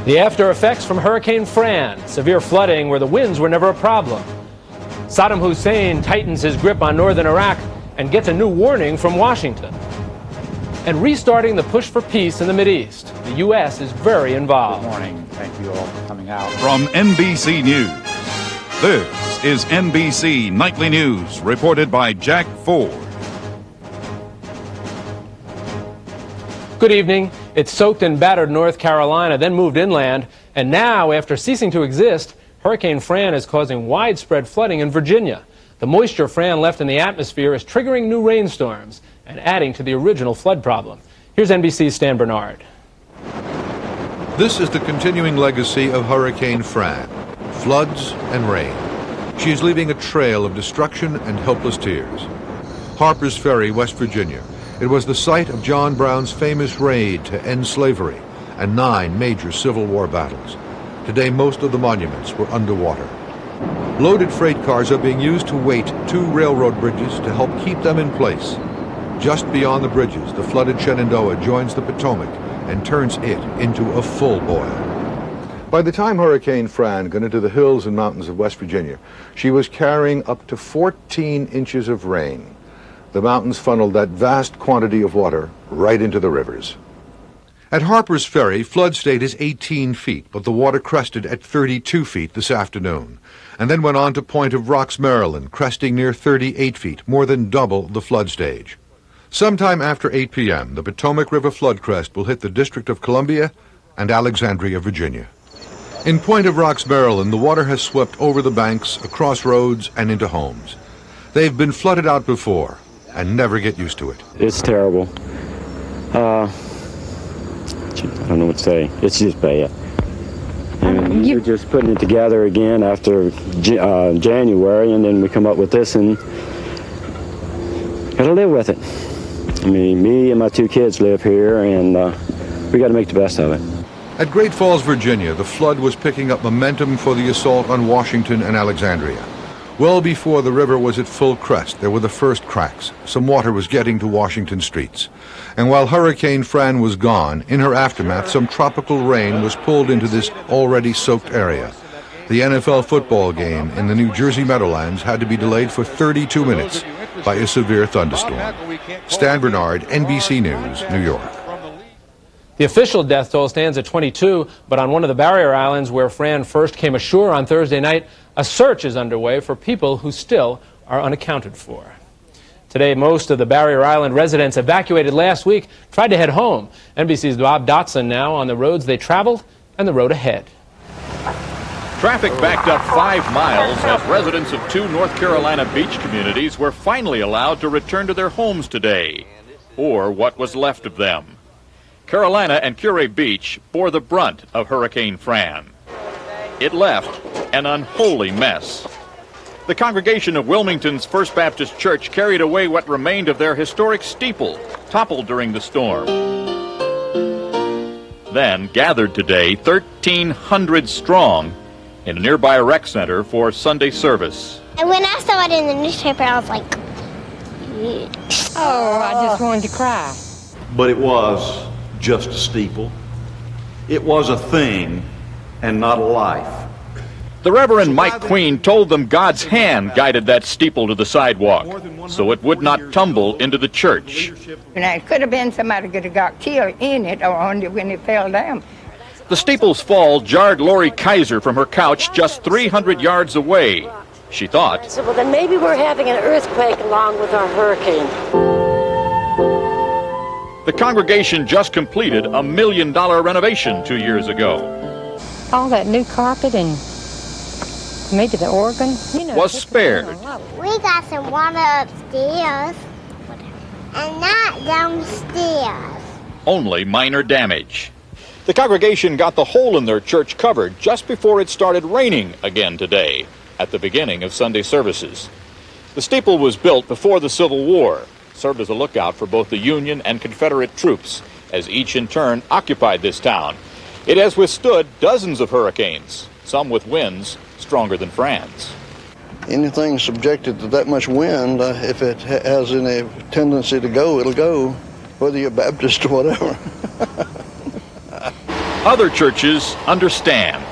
The after effects from Hurricane Fran, severe flooding where the winds were never a problem. Saddam Hussein tightens his grip on northern Iraq and gets a new warning from Washington. And restarting the push for peace in the Mideast. The U.S. is very involved. Good morning. Thank you all for coming out. From NBC News, this is NBC Nightly News, reported by Jack Ford. Good evening. It soaked and battered North Carolina, then moved inland. And now, after ceasing to exist, Hurricane Fran is causing widespread flooding in Virginia. The moisture Fran left in the atmosphere is triggering new rainstorms and adding to the original flood problem. Here's NBC's Stan Bernard. This is the continuing legacy of Hurricane Fran, floods and rain. She is leaving a trail of destruction and helpless tears. Harper's Ferry, West Virginia. It was the site of John Brown's famous raid to end slavery and 9 major Civil War battles. Today, most of the monuments were underwater. Loaded freight cars are being used to weight 2 railroad bridges to help keep them in place. Just beyond the bridges, the flooded Shenandoah joins the Potomac and turns it into a full boil. By the time Hurricane Fran got into the hills and mountains of West Virginia, she was carrying up to 14 inches of rain. The mountains funneled that vast quantity of water right into the rivers. At Harper's Ferry, flood state is 18 feet, but the water crested at 32 feet this afternoon, and then went on to Point of Rocks, Maryland, cresting near 38 feet, more than double the flood stage. Sometime after 8 p.m., the Potomac River flood crest will hit the District of Columbia and Alexandria, Virginia. In Point of Rocks, Maryland, the water has swept over the banks, across roads, and into homes. They've been flooded out before and never get used to it. It's terrible. I don't know what to say. It's just bad. And we're just putting it together again after January, and then we come up with this and got to live with it. I mean, me and my 2 kids live here, and we got to make the best of it. At Great Falls, Virginia, the flood was picking up momentum for the assault on Washington and Alexandria. Well before the river was at full crest, there were the first cracks. Some water was getting to Washington streets. And while Hurricane Fran was gone, in her aftermath, some tropical rain was pulled into this already soaked area. The NFL football game in the New Jersey Meadowlands had to be delayed for 32 minutes by a severe thunderstorm. Stan Bernard, NBC News, New York. The official death toll stands at 22, but on one of the barrier islands where Fran first came ashore on Thursday night, a search is underway for people who still are unaccounted for. Today, most of the barrier island residents evacuated last week tried to head home. NBC's Bob Dotson now on the roads they traveled and the road ahead. Traffic backed up 5 miles as residents of 2 North Carolina beach communities were finally allowed to return to their homes today, or what was left of them. Carolina and Curie Beach bore the brunt of Hurricane Fran. It left an unholy mess. The congregation of Wilmington's First Baptist Church carried away what remained of their historic steeple, toppled during the storm. Then gathered today 1,300 strong in a nearby rec center for Sunday service. And when I saw it in the newspaper, I was like, oh, I just wanted to cry. But it was just a steeple. It was a thing and not a life. The Reverend Mike Queen told them God's hand guided that steeple to the sidewalk, so it would not tumble into the church. Now, it could have been somebody could have got killed in it or on it when it fell down. The steeple's fall jarred Lori Kaiser from her couch just 300 yards away. She thought, well, then maybe we're having an earthquake along with our hurricane. The congregation just completed a $1 million renovation 2 years ago. All that new carpet and maybe the organ, was spared. we got some water upstairs and not downstairs. Only minor damage. The congregation got the hole in their church covered just before it started raining again today, at the beginning of Sunday services. The steeple was built before the Civil War, served as a lookout for both the Union and Confederate troops, as each in turn occupied this town. It has withstood dozens of hurricanes, some with winds stronger than Fran's. Anything subjected to that much wind, if it has any tendency to go, it'll go, whether you're Baptist or whatever. Other churches understand.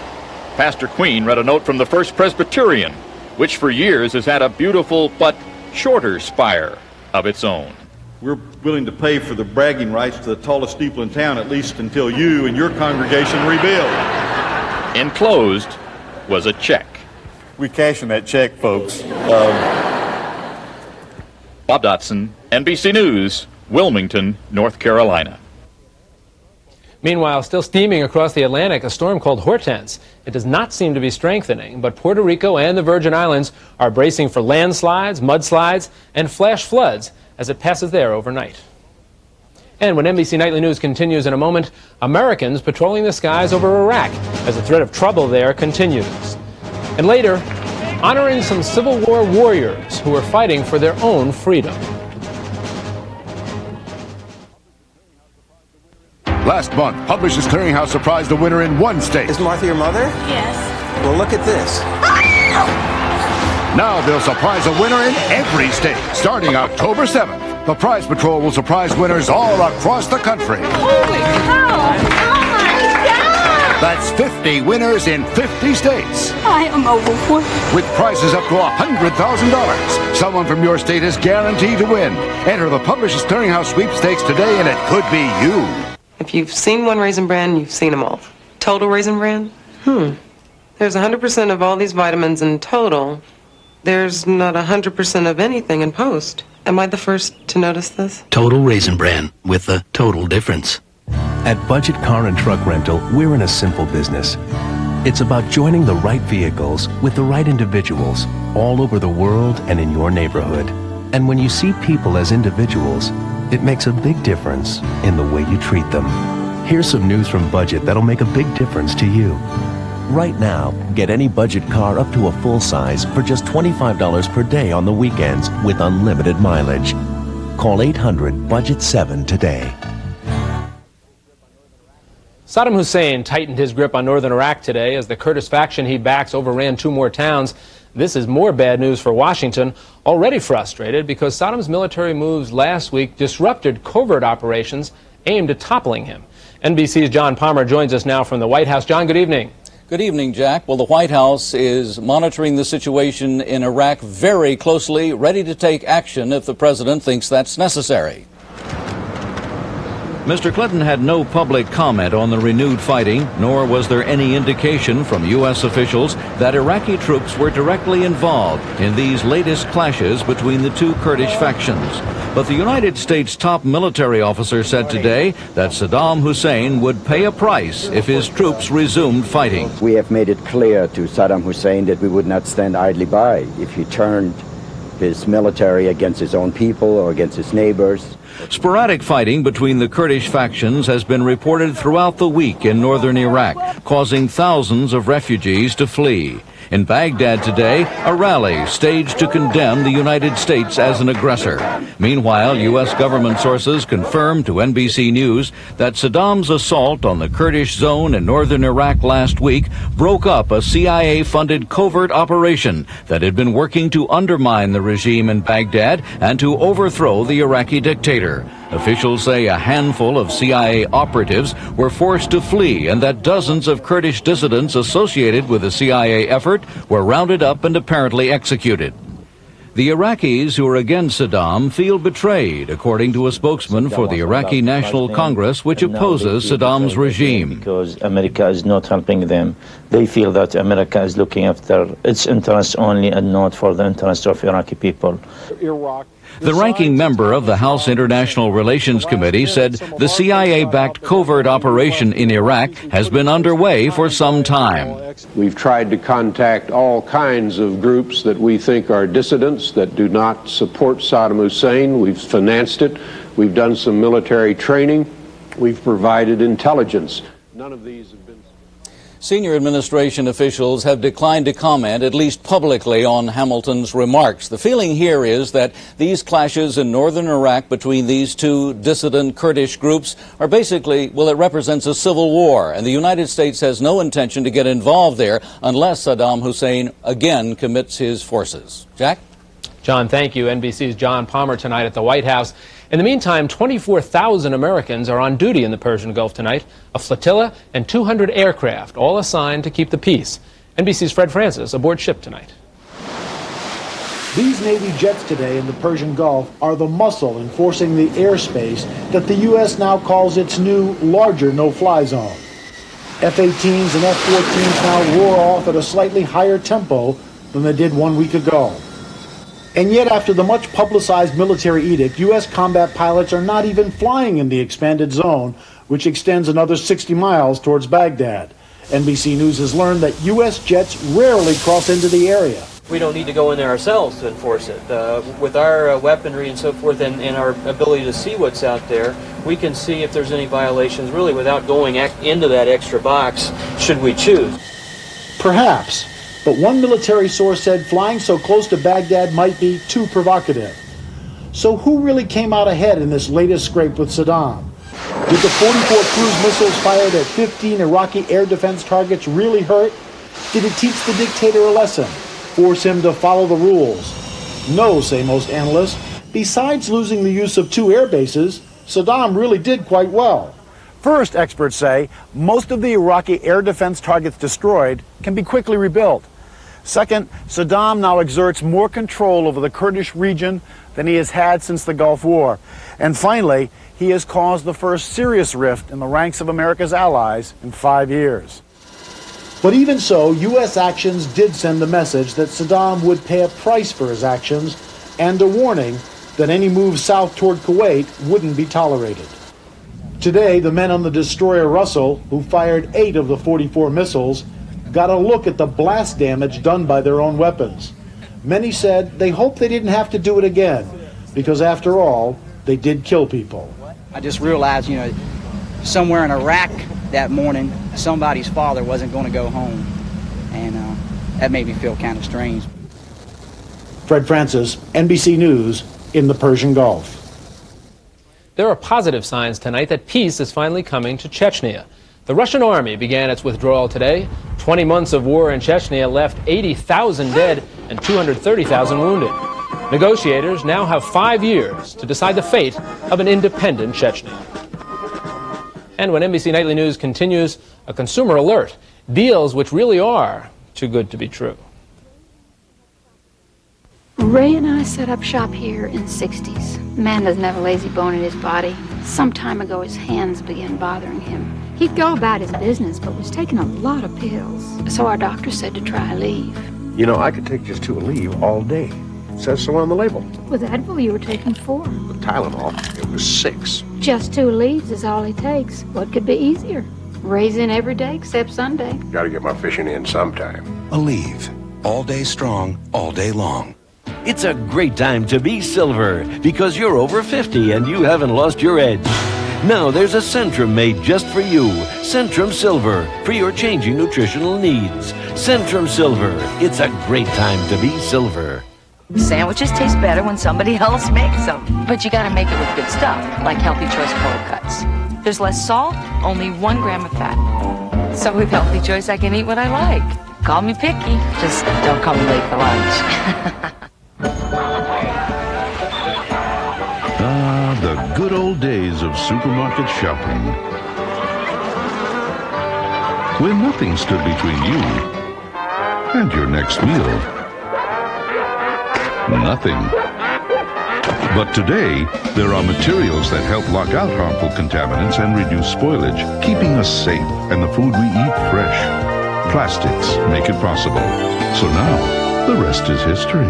Pastor Queen read a note from the First Presbyterian, which for years has had a beautiful but shorter spire of its own. We're willing to pay for the bragging rights to the tallest steeple in town, at least until you and your congregation rebuild. Enclosed was a check. We cashing that check, folks. Bob Dotson, NBC News, Wilmington, North Carolina. Meanwhile, still steaming across the Atlantic, a storm called Hortense. It does not seem to be strengthening, but Puerto Rico and the Virgin Islands are bracing for landslides, mudslides, and flash floods as it passes there overnight. And when NBC Nightly News continues in a moment, Americans patrolling the skies over Iraq as the threat of trouble there continues. And later, honoring some Civil War warriors who are fighting for their own freedom. Last month, Publishers Clearinghouse surprised a winner in one state. Is Martha your mother? Yes. Well, look at this. Now they'll surprise a winner in every state. Starting October 7th, the Prize Patrol will surprise winners all across the country. Holy cow! Oh my God! That's 50 winners in 50 states. I am overwhelmed. With prizes up to $100,000. Someone from your state is guaranteed to win. Enter the Publishers Clearinghouse sweepstakes today and it could be you. If you've seen one Raisin Bran, you've seen them all. Total Raisin Bran? There's 100% of all these vitamins in Total. There's not 100% of anything in Post. Am I the first to notice this? Total Raisin Bran, with a total difference. At Budget Car and Truck Rental, we're in a simple business. It's about joining the right vehicles with the right individuals all over the world and in your neighborhood. And when you see people as individuals, it makes a big difference in the way you treat them. Here's some news from Budget that'll make a big difference to you. Right now, get any Budget car up to a full size for just $25 per day on the weekends with unlimited mileage. Call 800-BUDGET-7 today. Saddam Hussein tightened his grip on northern Iraq today as the Kurdish faction he backs overran 2 more towns. This is more bad news for Washington, already frustrated because Saddam's military moves last week disrupted covert operations aimed at toppling him. NBC's John Palmer joins us now from the White House. John, good evening. Good evening, Jack. Well, the White House is monitoring the situation in Iraq very closely, ready to take action if the president thinks that's necessary. Mr. Clinton had no public comment on the renewed fighting, nor was there any indication from U.S. officials that Iraqi troops were directly involved in these latest clashes between the 2 Kurdish factions. But the United States top military officer said today that Saddam Hussein would pay a price if his troops resumed fighting. We have made it clear to Saddam Hussein that we would not stand idly by if he turned his military against his own people or against his neighbors. Sporadic fighting between the Kurdish factions has been reported throughout the week in northern Iraq, causing thousands of refugees to flee. In Baghdad today, a rally staged to condemn the United States as an aggressor. Meanwhile, U.S. government sources confirmed to NBC News that Saddam's assault on the Kurdish zone in northern Iraq last week broke up a CIA-funded covert operation that had been working to undermine the regime in Baghdad and to overthrow the Iraqi dictator. Officials say a handful of CIA operatives were forced to flee and that dozens of Kurdish dissidents associated with the CIA effort were rounded up and apparently executed. The Iraqis who are against Saddam feel betrayed, according to a spokesman for the Iraqi National Congress, which opposes Saddam's regime. Because America is not helping them. They feel that America is looking after its interests only and not for the interests of Iraqi people. The ranking member of the House International Relations Committee said the CIA-backed covert operation in Iraq has been underway for some time. We've tried to contact all kinds of groups that we think are dissidents that do not support Saddam Hussein. We've financed it. We've done some military training. We've provided intelligence. None of these have been... Senior administration officials have declined to comment, at least publicly, on Hamilton's remarks. The feeling here is that these clashes in northern Iraq between these 2 dissident Kurdish groups are basically, well, it represents a civil war, and the United States has no intention to get involved there unless Saddam Hussein again commits his forces. Jack? John, thank you. NBC's John Palmer tonight at the White House. In the meantime, 24,000 Americans are on duty in the Persian Gulf tonight, a flotilla and 200 aircraft, all assigned to keep the peace. NBC's Fred Francis aboard ship tonight. These Navy jets today in the Persian Gulf are the muscle enforcing the airspace that the U.S. now calls its new, larger no-fly zone. F-18s and F-14s now roar off at a slightly higher tempo than they did 1 week ago. And yet, after the much publicized military edict, U.S. combat pilots are not even flying in the expanded zone, which extends another 60 miles towards Baghdad. NBC News has learned that U.S. jets rarely cross into the area. We don't need to go in there ourselves to enforce it. With our weaponry and so forth and our ability to see what's out there, we can see if there's any violations really without going into that extra box, should we choose. Perhaps, but one military source said flying so close to Baghdad might be too provocative. So who really came out ahead in this latest scrape with Saddam? Did the 44 cruise missiles fired at 15 Iraqi air defense targets really hurt? Did it teach the dictator a lesson? Force him to follow the rules? No, say most analysts. Besides losing the use of 2 air bases, Saddam really did quite well. First, experts say, most of the Iraqi air defense targets destroyed can be quickly rebuilt. Second, Saddam now exerts more control over the Kurdish region than he has had since the Gulf War. And finally, he has caused the first serious rift in the ranks of America's allies in 5 years. But even so, U.S. actions did send a message that Saddam would pay a price for his actions and a warning that any move south toward Kuwait wouldn't be tolerated. Today, the men on the destroyer Russell, who fired 8 of the 44 missiles, got a look at the blast damage done by their own weapons. Many said they hoped they didn't have to do it again, because after all, they did kill people. I just realized, somewhere in Iraq that morning, somebody's father wasn't going to go home. And that made me feel kind of strange. Fred Francis, NBC News, in the Persian Gulf. There are positive signs tonight that peace is finally coming to Chechnya. The Russian army began its withdrawal today. 20 months of war in Chechnya left 80,000 dead and 230,000 wounded. Negotiators now have 5 years to decide the fate of an independent Chechnya. And when NBC Nightly News continues, a consumer alert, deals which really are too good to be true. Ray and I set up shop here in the 60s. Man doesn't have a lazy bone in his body. Some time ago, his hands began bothering him. He'd go about his business, but was taking a lot of pills. So our doctor said to try a leave. I could take just 2 Aleve all day. It says so on the label. With Advil, you were taking 4. With Tylenol, it was 6. Just 2 leaves is all he takes. What could be easier? Ray's in every day except Sunday. Gotta get my fishing in sometime. Aleve. All day strong, all day long. It's a great time to be silver because you're over 50 and you haven't lost your edge. Now there's a Centrum made just for you. Centrum Silver for your changing nutritional needs. Centrum Silver. It's a great time to be silver. Sandwiches taste better when somebody else makes them. But you gotta make it with good stuff, like Healthy Choice Cold Cuts. There's less salt, only 1 gram of fat. So with Healthy Choice, I can eat what I like. Call me picky, just don't call me late for lunch. The good old days of supermarket shopping, when nothing stood between you and your next meal. Nothing. But today, there are materials that help lock out harmful contaminants and reduce spoilage, keeping us safe and the food we eat fresh. Plastics make it possible. So now, the rest is history.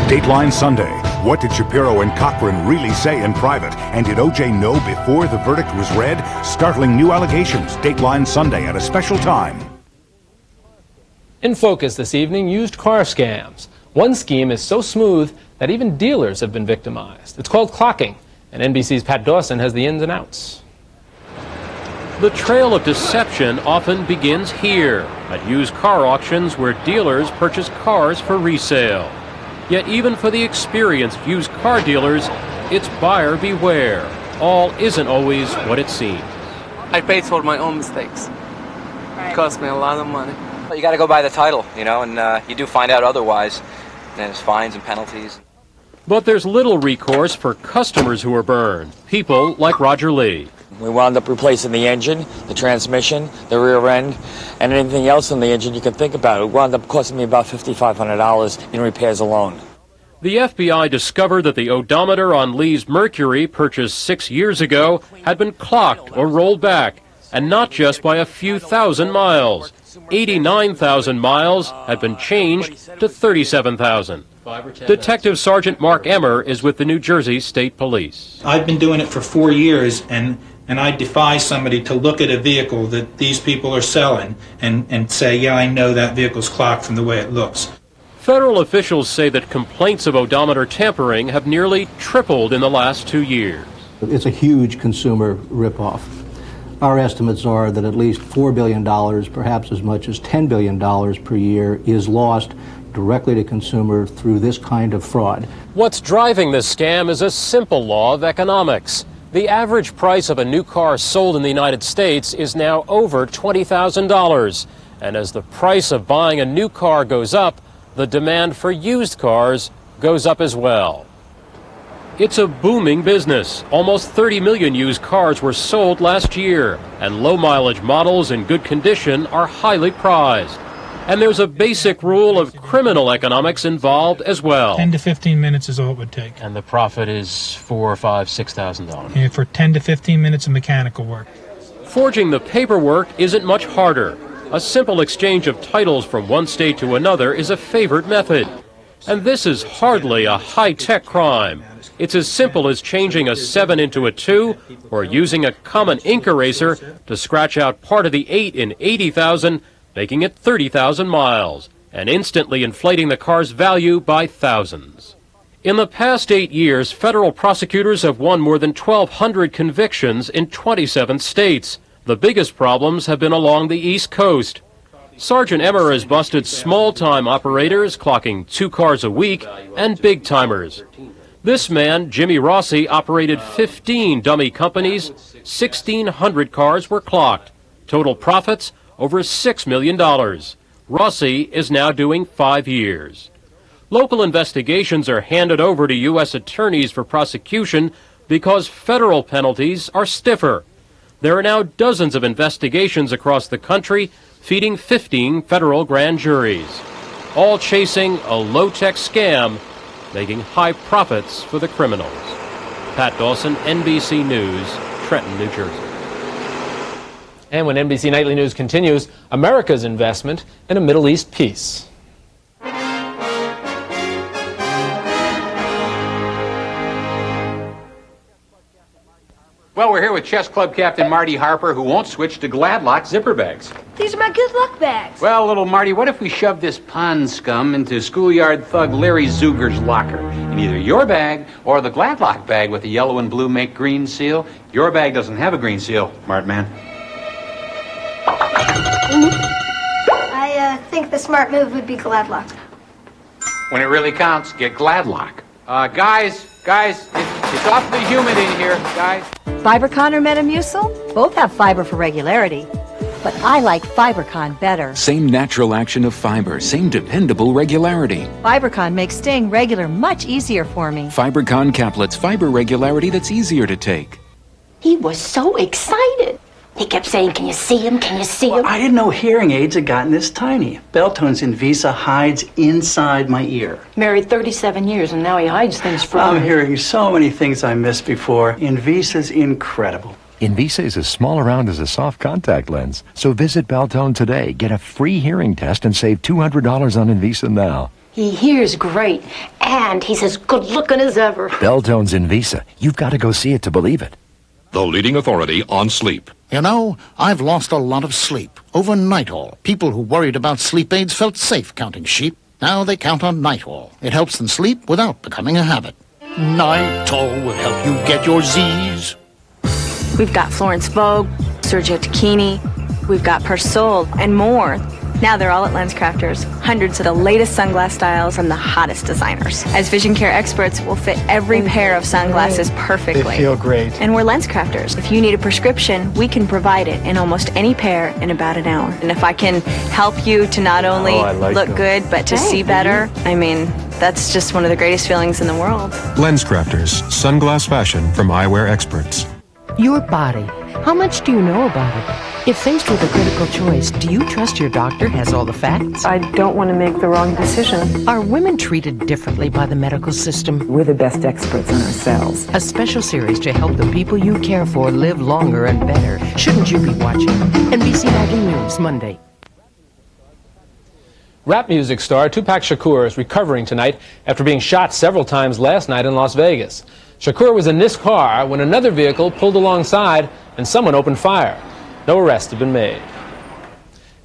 Dateline Sunday. What did Shapiro and Cochran really say in private? And did O.J. know before the verdict was read? Startling new allegations. Dateline Sunday at a special time. In focus this evening, used car scams. One scheme is so smooth that even dealers have been victimized. It's called clocking, and NBC's Pat Dawson has the ins and outs. The trail of deception often begins here, at used car auctions where dealers purchase cars for resale. Yet even for the experienced used car dealers, it's buyer beware. All isn't always what it seems. I paid for my own mistakes. It cost me a lot of money. Well, you got to go by the title, and you do find out otherwise. There's fines and penalties. But there's little recourse for customers who are burned, people like Roger Lee. We wound up replacing the engine, the transmission, the rear end, and anything else in the engine you can think about. It wound up costing me about $5,500 in repairs alone. The FBI discovered that the odometer on Lee's Mercury, purchased 6 years ago, had been clocked or rolled back, and not just by a few thousand miles. 89,000 miles had been changed to 37,000. Detective Sergeant Mark Emmer is with the New Jersey State Police. I've been doing it for 4 years, and I defy somebody to look at a vehicle that these people are selling and say, yeah, I know that vehicle's clocked from the way it looks. Federal officials say that complaints of odometer tampering have nearly tripled in the last 2 years. It's a huge consumer ripoff. Our estimates are that at least $4 billion, perhaps as much as $10 billion per year, is lost directly to consumer through this kind of fraud. What's driving this scam is a simple law of economics. The average price of a new car sold in the United States is now over $20,000. And as the price of buying a new car goes up, the demand for used cars goes up as well. It's a booming business. Almost 30 million used cars were sold last year, and low-mileage models in good condition are highly prized. And there's a basic rule of criminal economics involved as well. 10 to 15 minutes is all it would take. And the profit is $4,000, $5,000, $6,000. Yeah, for 10 to 15 minutes of mechanical work. Forging the paperwork isn't much harder. A simple exchange of titles from one state to another is a favored method. And this is hardly a high-tech crime. It's as simple as changing a 7 into a 2 or using a common ink eraser to scratch out part of the 8 in 80,000, making it 30,000 miles, and instantly inflating the car's value by thousands. In the past 8 years, federal prosecutors have won more than 1,200 convictions in 27 states. The biggest problems have been along the East Coast. Sergeant Emmer has busted small-time operators clocking 2 cars a week and big-timers. This man, Jimmy Rossi, operated 15 dummy companies. 1,600 cars were clocked. Total profits, over $6 million. Rossi is now doing 5 years. Local investigations are handed over to U.S. attorneys for prosecution because federal penalties are stiffer. There are now dozens of investigations across the country feeding 15 federal grand juries, all chasing a low-tech scam, making high profits for the criminals. Pat Dawson, NBC News, Trenton, New Jersey. And when NBC Nightly News continues, America's investment in a Middle East peace. Well, we're here with Chess Club Captain Marty Harper, who won't switch to Gladlock zipper bags. These are my good luck bags. Well, little Marty, what if we shove this pond scum into schoolyard thug Larry Zuger's locker? In either your bag or the Gladlock bag with the yellow and blue make green seal. Your bag doesn't have a green seal, smart man. I think the smart move would be Gladlock. When it really counts, get Gladlock. Guys, it's awfully humid in here, guys. Fibercon or Metamucil? Both have fiber for regularity, but I like Fibercon better. Same natural action of fiber, same dependable regularity. Fibercon makes staying regular much easier for me. Fibercon caplets, fiber regularity that's easier to take. He was so excited. He kept saying, "Can you see him? Can you see him?" Well, I didn't know hearing aids had gotten this tiny. Belltone's Invisa hides inside my ear. Married 37 years, and now he hides things from me. I'm hearing so many things I missed before. Invisa's incredible. Invisa is as small around as a soft contact lens. So visit Belltone today, get a free hearing test, and save $200 on Invisa now. He hears great, and he's as good looking as ever. Belltone's Invisa. You've got to go see it to believe it. The leading authority on sleep. You know, I've lost a lot of sleep over Nightall. People who worried about sleep aids felt safe counting sheep. Now they count on Nightall. It helps them sleep without becoming a habit. Nightall will help you get your Z's. We've got Florence Vogue, Sergio Tacchini, we've got Persol, and more. Now they're all at LensCrafters. Hundreds of the latest sunglass styles from the hottest designers. As vision care experts, we'll fit every pair of sunglasses perfectly. They feel great. And we're LensCrafters. If you need a prescription, we can provide it in almost any pair in about an hour. And if I can help you to not only look good, but to see better, I mean, that's just one of the greatest feelings in the world. LensCrafters, sunglass fashion from eyewear experts. Your body. How much do you know about it? If faced with a critical choice, do you trust your doctor has all the facts? I don't want to make the wrong decision. Are women treated differently by the medical system? We're the best experts on ourselves. A special series to help the people you care for live longer and better. Shouldn't you be watching? NBC Nightly News, Monday. Rap music star Tupac Shakur is recovering tonight after being shot several times last night in Las Vegas. Shakur was in this car when another vehicle pulled alongside and someone opened fire. No arrests have been made.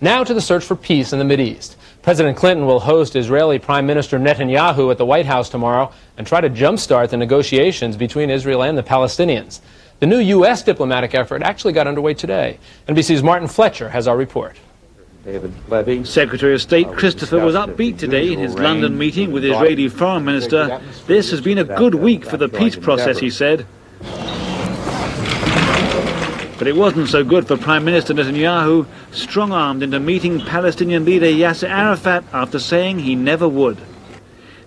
Now to the search for peace in the Mideast. President Clinton will host Israeli Prime Minister Netanyahu at the White House tomorrow and try to jumpstart the negotiations between Israel and the Palestinians. The new U.S. diplomatic effort actually got underway today. NBC's Martin Fletcher has our report. David Levy. Secretary of State Christopher was upbeat today in his London meeting with the Israeli Foreign Minister. This has been a good week for the peace process, he said. But it wasn't so good for Prime Minister Netanyahu, strong-armed into meeting Palestinian leader Yasser Arafat after saying he never would.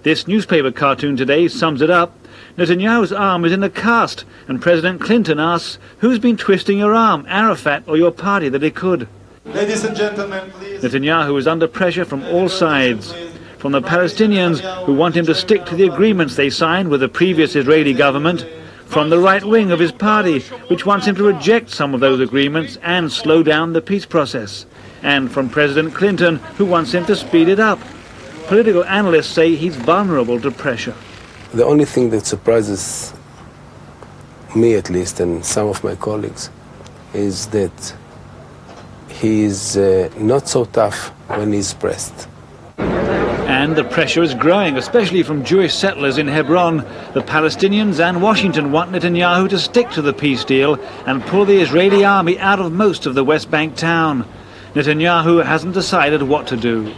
This newspaper cartoon today sums it up. Netanyahu's arm is in the cast, and President Clinton asks, who's been twisting your arm, Arafat or your party, that it could? Ladies and gentlemen, please. Netanyahu is under pressure from all sides. From the Palestinians, who want him to stick to the agreements they signed with the previous Israeli government. From the right wing of his party, which wants him to reject some of those agreements and slow down the peace process. And from President Clinton, who wants him to speed it up. Political analysts say he's vulnerable to pressure. The only thing that surprises me, at least, and some of my colleagues, is that he is not so tough when he's pressed. And the pressure is growing, especially from Jewish settlers in Hebron. The Palestinians and Washington want Netanyahu to stick to the peace deal and pull the Israeli army out of most of the West Bank town. Netanyahu hasn't decided what to do.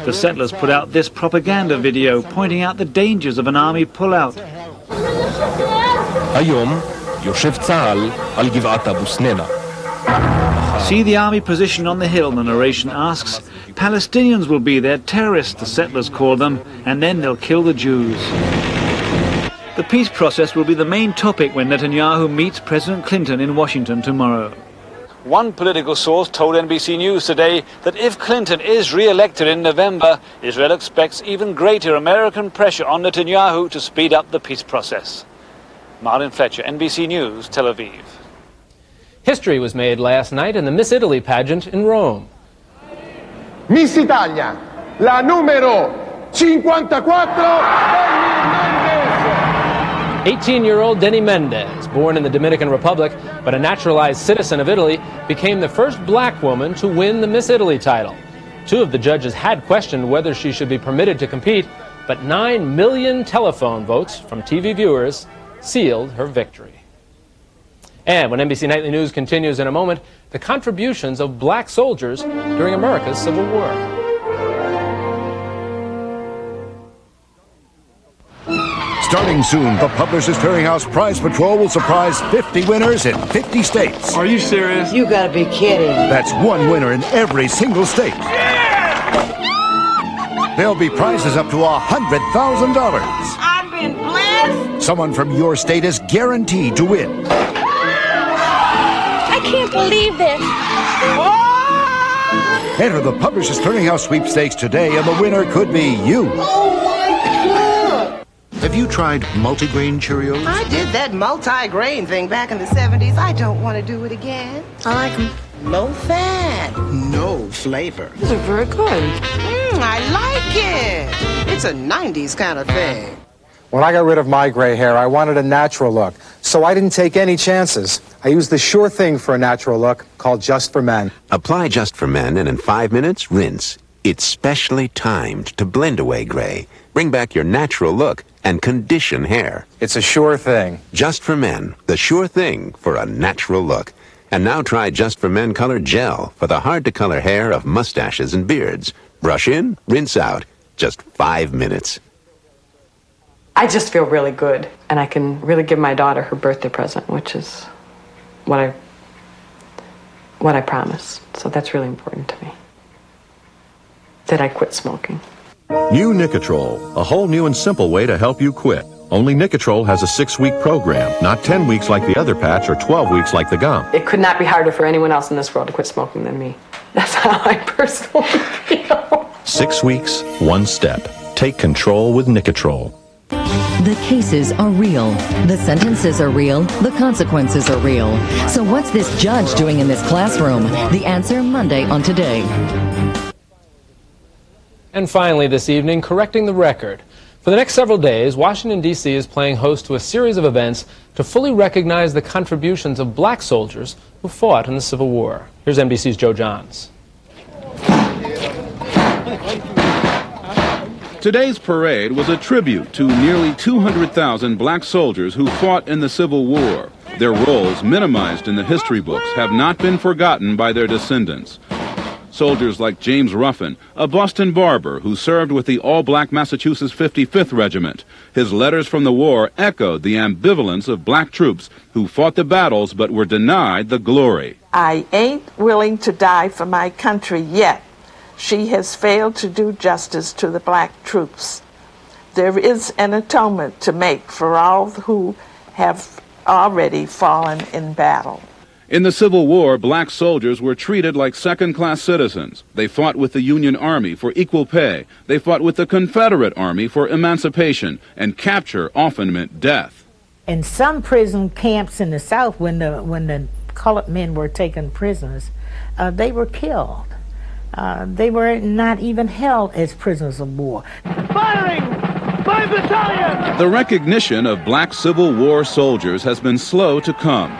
The settlers put out this propaganda video pointing out the dangers of an army pullout. היום יושב צה"ל על גבעת אבו סנינה. See the army position on the hill, the narration asks. Palestinians will be there, terrorists, the settlers call them, and then they'll kill the Jews. The peace process will be the main topic when Netanyahu meets President Clinton in Washington tomorrow. One political source told NBC News today that if Clinton is re-elected in November, Israel expects even greater American pressure on Netanyahu to speed up the peace process. Martin Fletcher, NBC News, Tel Aviv. History was made last night in the Miss Italy pageant in Rome. Miss Italia, la numero 54, 18-year-old Denny Mendez, born in the Dominican Republic but a naturalized citizen of Italy, became the first black woman to win the Miss Italy title. Two of the judges had questioned whether she should be permitted to compete, but 9 million telephone votes from TV viewers sealed her victory. And when NBC Nightly News continues in a moment, the contributions of black soldiers during America's Civil War. Starting soon, the Publishers Clearinghouse Prize Patrol will surprise 50 winners in 50 states. Are you serious? You gotta be kidding. That's one winner in every single state. There'll be prizes up to $100,000. I've been blessed. Someone from your state is guaranteed to win. I can't believe this. Enter the Publishers Clearinghouse Sweepstakes today, and the winner could be you. Oh my God! Have you tried multigrain Cheerios? I did that multi-grain thing back in the 70s. I don't want to do it again. I like them low fat. No flavor. These are very good. I like it. It's a 90s kind of thing. When I got rid of my gray hair, I wanted a natural look, so I didn't take any chances. I used the sure thing for a natural look, called Just for Men. Apply Just for Men, and in 5 minutes, rinse. It's specially timed to blend away gray, bring back your natural look, and condition hair. It's a sure thing. Just for Men, the sure thing for a natural look. And now try Just for Men Color Gel for the hard-to-color hair of mustaches and beards. Brush in, rinse out. Just 5 minutes. I just feel really good, and I can really give my daughter her birthday present, which is what I promised. So that's really important to me, that I quit smoking. New Nicotrol, a whole new and simple way to help you quit. Only Nicotrol has a 6-week program, not 10 weeks like the other patch or 12 weeks like the gum. It could not be harder for anyone else in this world to quit smoking than me. That's how I personally feel. 6 weeks, 1 step. Take control with Nicotrol. The cases are real. The sentences are real. The consequences are real. So what's this judge doing in this classroom? The answer Monday on Today. And finally this evening, correcting the record. For the next several days, Washington, D.C. is playing host to a series of events to fully recognize the contributions of black soldiers who fought in the Civil War. Here's NBC's Joe Johns. Today's parade was a tribute to nearly 200,000 black soldiers who fought in the Civil War. Their roles, minimized in the history books, have not been forgotten by their descendants. Soldiers like James Ruffin, a Boston barber who served with the all-black Massachusetts 55th Regiment. His letters from the war echoed the ambivalence of black troops who fought the battles but were denied the glory. I ain't willing to die for my country yet. She has failed to do justice to the black troops. There is an atonement to make for all who have already fallen in battle. In the Civil War, black soldiers were treated like second-class citizens. They fought with the Union Army for equal pay. They fought with the Confederate Army for emancipation, and capture often meant death. In some prison camps in the South, when the colored men were taken prisoners, they were killed. They were not even held as prisoners of war. Firing! 5 battalions! The recognition of black Civil War soldiers has been slow to come.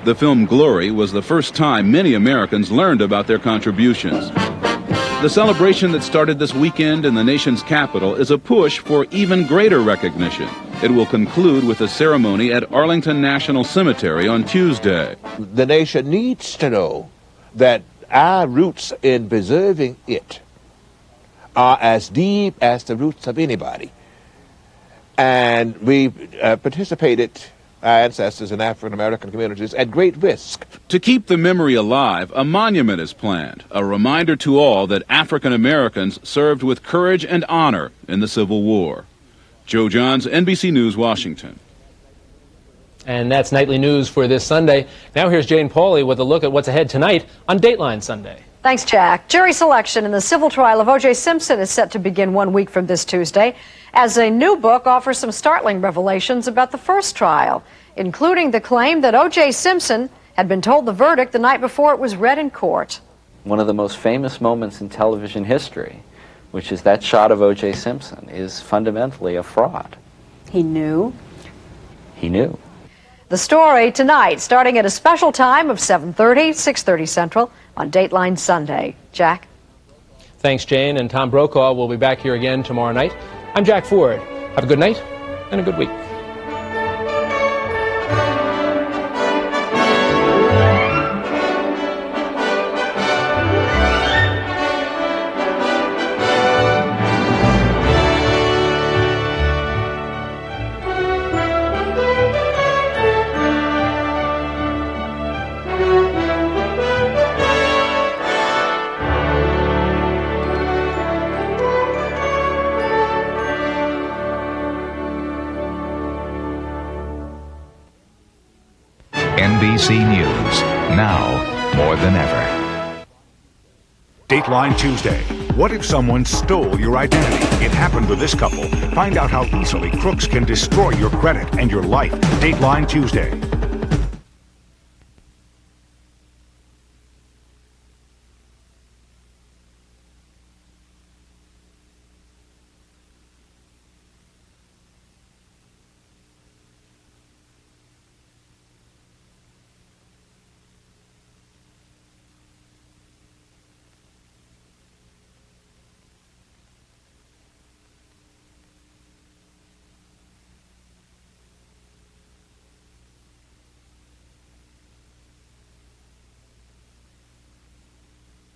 The film Glory was the first time many Americans learned about their contributions. The celebration that started this weekend in the nation's capital is a push for even greater recognition. It will conclude with a ceremony at Arlington National Cemetery on Tuesday. The nation needs to know that our roots in preserving it are as deep as the roots of anybody. And we participated, our ancestors in African American communities, at great risk. To keep the memory alive, a monument is planned, a reminder to all that African Americans served with courage and honor in the Civil War. Joe Johns, NBC News, Washington. And that's Nightly News for this Sunday. Now here's Jane Pauley with a look at what's ahead tonight on Dateline Sunday. Thanks, Jack. Jury selection in the civil trial of O.J. Simpson is set to begin 1 week from this Tuesday, as a new book offers some startling revelations about the first trial, including the claim that O.J. Simpson had been told the verdict the night before it was read in court. One of the most famous moments in television history, which is that shot of O.J. Simpson, is fundamentally a fraud. He knew? He knew. The story tonight, starting at a special time of 7:30, 6:30 Central on Dateline Sunday. Jack? Thanks, Jane. And Tom Brokaw will be back here again tomorrow night. I'm Jack Ford. Have a good night and a good week. NBC News, now more than ever. Dateline Tuesday. What if someone stole your identity? It happened with this couple. Find out how easily crooks can destroy your credit and your life. Dateline Tuesday.